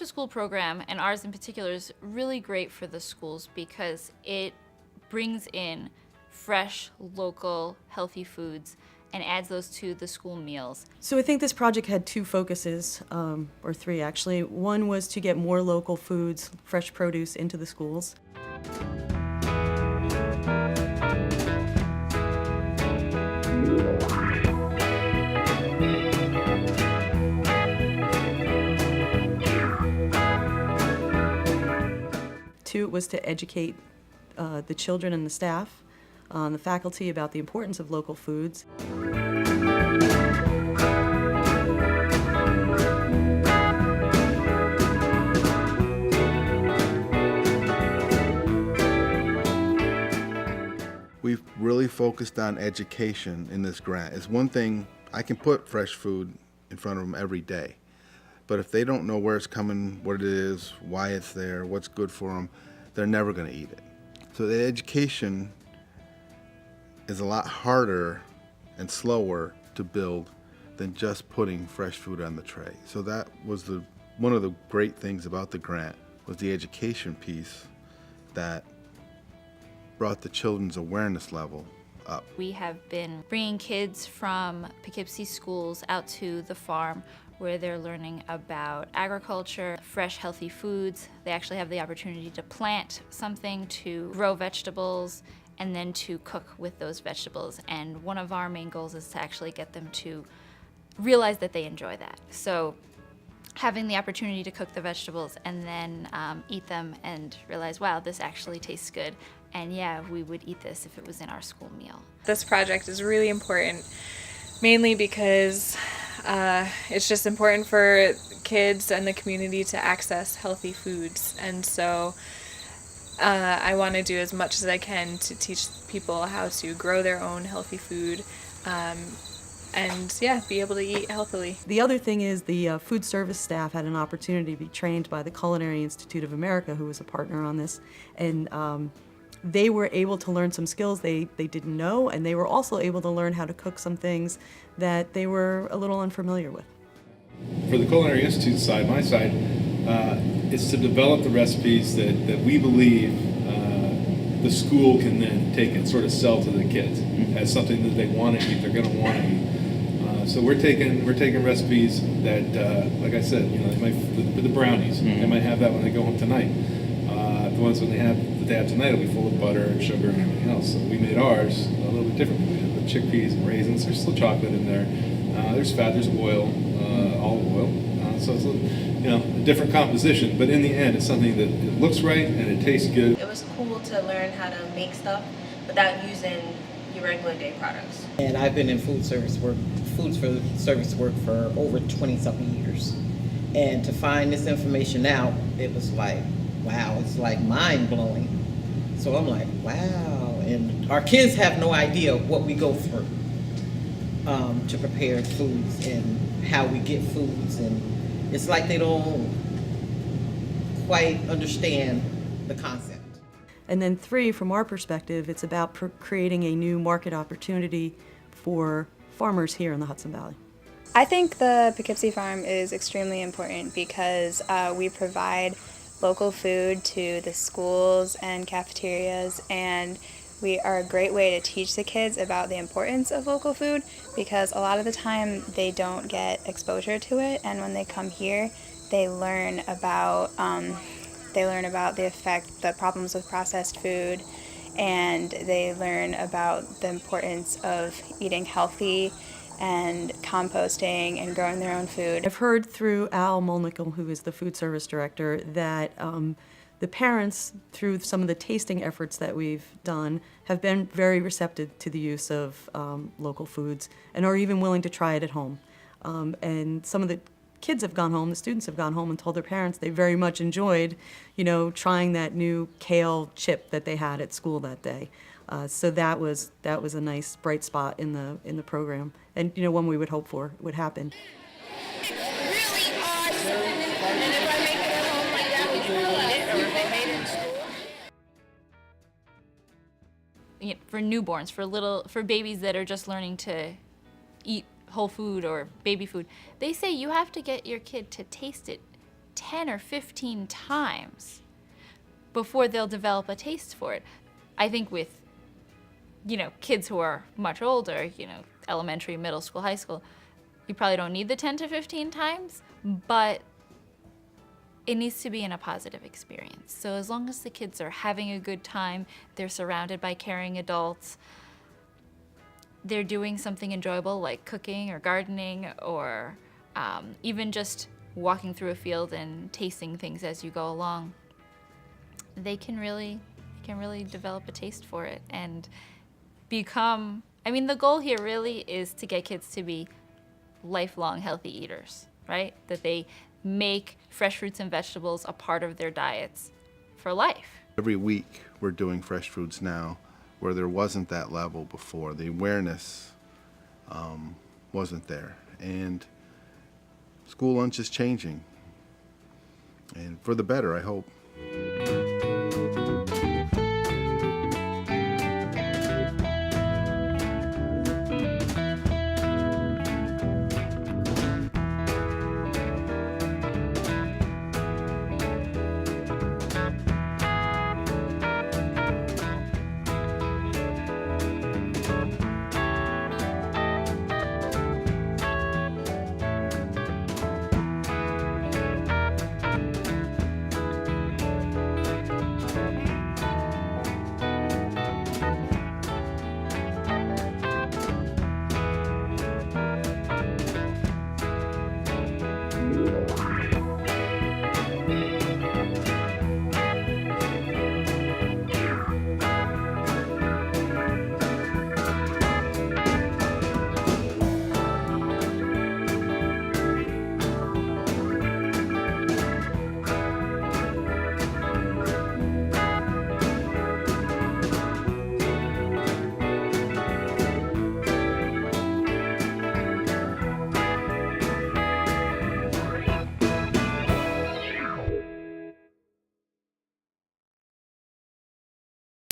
after-school program, and ours in particular, is really great for the schools because it brings in fresh, local, healthy foods and adds those to the school meals. So I think this project had two focuses, or three actually. One was to get more local foods, fresh produce into the schools. Two was to educate the children and the staff, the faculty about the importance of local foods. We've really focused on education in this grant. It's one thing, I can put fresh food in front of them every day, but if they don't know where it's coming, what it is, why it's there, what's good for them, they're never going to eat it. So the education is a lot harder and slower to build than just putting fresh food on the tray. So that was one of the great things about the grant, was the education piece that brought the children's awareness level up. We have been bringing kids from Poughkeepsie schools out to the farm where they're learning about agriculture, fresh, healthy foods. They actually have the opportunity to plant something, to grow vegetables, and then to cook with those vegetables. And one of our main goals is to actually get them to realize that they enjoy that. So having the opportunity to cook the vegetables and then eat them and realize, wow, this actually tastes good. And yeah, we would eat this if it was in our school meal. This project is really important, mainly because it's just important for kids and the community to access healthy foods. And so I want to do as much as I can to teach people how to grow their own healthy food and yeah, be able to eat healthily. The other thing is the food service staff had an opportunity to be trained by the Culinary Institute of America, who was a partner on this, and they were able to learn some skills they didn't know, and they were also able to learn how to cook some things that they were a little unfamiliar with. For the Culinary Institute side, my side, is to develop the recipes that we believe the school can then take and sort of sell to the kids as something that they want to eat, they're going to want to eat. So we're taking recipes that, like I said, the brownies, they might have that when they go home tonight. The ones that they have tonight will be full of butter and sugar and everything else. So we made ours a little bit different. We have the chickpeas and raisins. There's still chocolate in there. There's fat. There's oil, olive oil. So it's a different composition. But in the end, it's something that it looks right and it tastes good. It was cool to learn how to make stuff without using your regular day products. And I've been in food service work for over 20-something years. And to find this information out, it was like, wow, it's like mind-blowing. So I'm like, wow. And our kids have no idea what we go through to prepare foods and how we get foods. And it's like they don't quite understand the concept. And then three, from our perspective, it's about creating a new market opportunity for farmers here in the Hudson Valley. I think the Poughkeepsie Farm is extremely important because we provide local food to the schools and cafeterias, and we are a great way to teach the kids about the importance of local food because a lot of the time they don't get exposure to it, and when they come here they learn about the problems with processed food, and they learn about the importance of eating healthy and composting and growing their own food. I've heard through Al Molnickel, who is the food service director, that the parents, through some of the tasting efforts that we've done, have been very receptive to the use of local foods and are even willing to try it at home. And some of the kids have gone home, the students have gone home and told their parents they very much enjoyed, trying that new kale chip that they had at school that day. So that was a nice bright spot in the program, and one we would hope for would happen. It's really awesome. And if I make it at home like that, would you eat it, or if they made it in school? For newborns, for babies that are just learning to eat whole food or baby food, they say you have to get your kid to taste it 10 or 15 times before they'll develop a taste for it. I think with, kids who are much older, elementary, middle school, high school, you probably don't need the 10 to 15 times, but it needs to be in a positive experience. So as long as the kids are having a good time, they're surrounded by caring adults, they're doing something enjoyable like cooking or gardening, or even just walking through a field and tasting things as you go along, they can really develop a taste for it and become, the goal here really is to get kids to be lifelong healthy eaters, right? That they make fresh fruits and vegetables a part of their diets for life. Every week we're doing fresh foods now where there wasn't that level before. The awareness wasn't there. And school lunch is changing. And for the better, I hope.